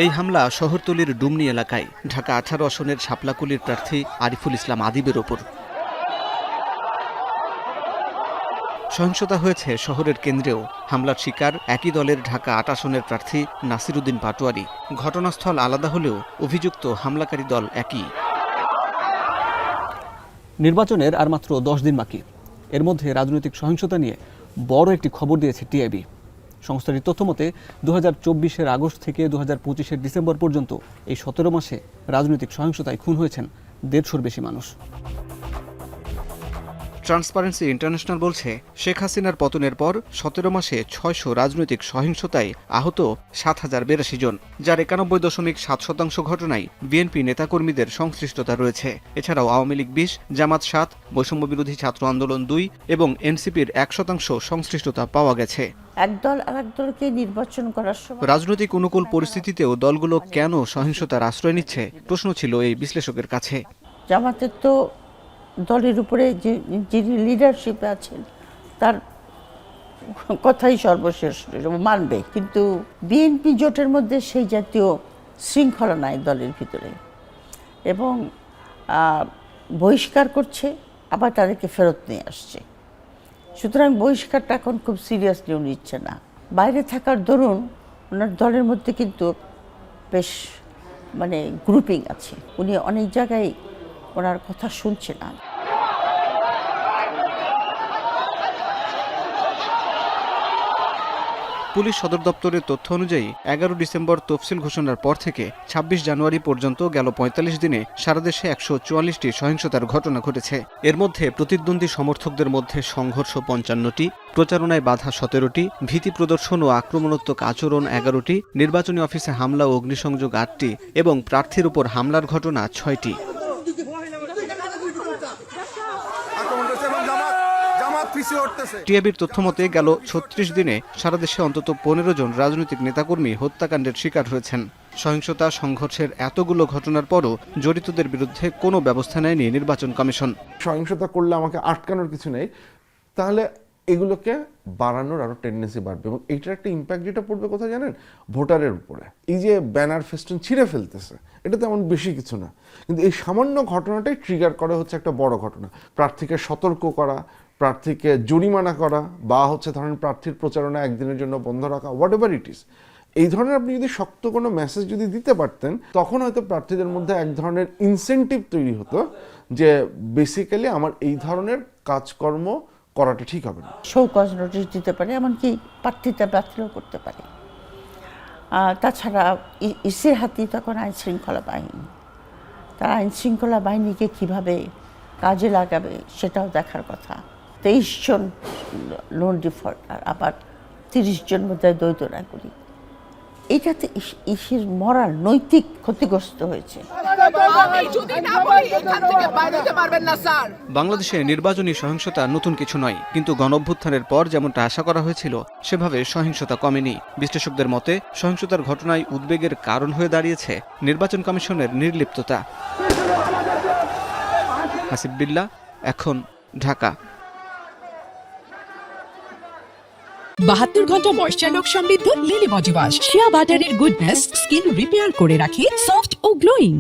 এই হামলা শহরতলির ডুমনি এলাকায় ঢাকা ১৮ আসনের শাপলাকুলির প্রার্থী আরিফুল ইসলাম আদিবের ওপর। সহিংসতা হয়েছে শহরের কেন্দ্রেও। হামলার শিকার একই দলের ঢাকা ৮ আসনের প্রার্থী নাসিরউদ্দিন পাটোয়ারি। ঘটনাস্থল আলাদা হলেও অভিযুক্ত হামলাকারী দল একই। নির্বাচনের আর মাত্র ১০ দিন বাকি। এর মধ্যে রাজনৈতিক সহিংসতা নিয়ে বড় একটি খবর দিয়েছে টিআইবি। সংস্থাটির তথ্য মতে ২০২৪-এর আগস্ট থেকে ২০২৫-এর ডিসেম্বর পর্যন্ত এই ১৭ মাসে রাজনৈতিক সহিংসতায় খুন হয়েছেন ১৫০'র বেশি মানুষ। ট্রান্সপারেন্সি ইন্টারন্যাশনাল বলছে, শেখ হাসিনার পতনের পর ১৭ মাসে ৬০০ রাজনৈতিক সহিংসতায় আহত ৭,০৮২ জন, যার ৯১.৭% ঘটনায় বিএনপি নেতাকর্মীদের সংশ্লিষ্টতা রয়েছে। এছাড়াও আওয়ামী লীগ ২০, জামাত ৭, বৈষম্য বিরোধী ছাত্র আন্দোলন ২ এবং এনসিপির ১% সংশ্লিষ্টতা পাওয়া গেছে। একদল আরেক দলকে নির্বাচন করার সময় রাজনৈতিক অনুকূল পরিস্থিতিতেও দলগুলো কেন সহিংসতার আশ্রয় নিচ্ছে প্রশ্ন ছিল এই বিশ্লেষকের কাছে। জামাতের তো দলের উপরে যিনি লিডারশিপে আছেন তার কথাই সর্বশেষ মানবে, কিন্তু বিএনপি জোটের মধ্যে সেই জাতীয় শৃঙ্খলা নাই দলের ভিতরে, এবং বহিষ্কার করছে আবার তাদেরকে ফেরত নিয়ে আসছে। সুতরাং বহিষ্কারটা এখন খুব সিরিয়াসলিও নিচ্ছে না। বাইরে থাকার দরুন ওনার দলের মধ্যে কিন্তু বেশ গ্রুপিং আছে, উনি অনেক জায়গায় ওনার কথা শুনছে না। পুলিশ সদর দপ্তরের তথ্য অনুযায়ী ১১ ডিসেম্বর তফসিল ঘোষণার পর থেকে ২৬ জানুয়ারি পর্যন্ত গেল ৪৫ দিনে সারা দেশে ১৪৪টি সহিংসতার ঘটনা ঘটেছে। এর মধ্যে প্রতিদ্বন্দ্বী সমর্থকদের মধ্যে সংঘর্ষ ৫৫টি, প্রচারণায় বাধা ১৭টি, ভীতি প্রদর্শন ও আক্রমণাত্মক আচরণ ১১টি, নির্বাচনী অফিসে হামলা ও অগ্নিসংযোগ ৮টি এবং প্রার্থীর উপর হামলার ঘটনা ৬টি। টিআইবির তথ্য মতে গেল ৩৬ দিনে সারা দেশে অন্তত ১৫ জন রাজনৈতিক নেতাকর্মী হত্যাকাণ্ডের শিকার হয়েছেন। সহিংসতা সংঘর্ষের এতগুলো ঘটনার পরও জড়িতদের বিরুদ্ধে কোনো ব্যবস্থা নেয়নি নির্বাচন কমিশন। সহিংসতা করলে আমাকে আটকানোর কিছু নেই, তাহলে এগুলোকে বাড়ানোর আরো টেন্ডেন্সি বাড়বে, এবং এইটার একটা ইম্প্যাক্ট যেটা পড়বে কোথায় জানেন, ভোটারের উপরে। এই যে ব্যানার ফেস্টুন ছিঁড়ে ফেলতেছে, এটা তেমন বেশি কিছু না, কিন্তু এই সামান্য ঘটনাটাই ট্রিগার করা হচ্ছে একটা বড় ঘটনা। প্রার্থীকে সতর্ক করা, প্রার্থীকে জরিমানা করা, বা ধরেন প্রার্থীর প্রচারণা একদিনের জন্য বন্ধ রাখা, হোয়াট এভার ইট ইজ। এই ধরনের আপনি যদি শক্ত কোনো মেসেজ যদি দিতে পারতেন, তখন হয়তো প্রার্থীদের মধ্যে এক ধরনের ইনসেন্টিভ তৈরি হতো যে বেসিক্যালি আমার এই ধরনের কাজকর্ম করাটা ঠিক হবে না। শোকজ নোটিশ দিতে পারে, এমনকি প্রার্থীতা বাতিলও করতে পারে। তাছাড়া ইসির হাতি তখন আইন শৃঙ্খলা বাহিনী, তারা আইন শৃঙ্খলা বাহিনীকে কীভাবে কাজে লাগাবে সেটাও দেখার কথা। ২৩ জন লোন ডিফল্টার, আবার ৩০ জন বোধহয় দ্বৈত নাগরিক, এইটাতে ইসির মরাল নৈতিক ক্ষতিগ্রস্ত হয়েছে। বাংলাদেশে নির্বাচনী সহিংসতা নতুন কিছু নয়, কিন্তু গণঅভ্যুত্থানের পর যেমনটা আশা করা হয়েছিল সেভাবে সহিংসতা কমেনি। বিশ্লেষকদের মতে সহিংসতার ঘটনায় উদ্বেগের কারণ হয়ে দাঁড়িয়েছে নির্বাচন কমিশনের নির্লিপ্ততা। হাসিব বিল্লাহ, এখন, ঢাকা। ৭২ ঘন্টা ময়েশ্চার লক সমৃদ্ধ লিলি বডি ওয়াশ, শিয়া বাটারের গুডনেস স্কিন রিপেয়ার করে রাখে সফট ও গ্লোয়িং।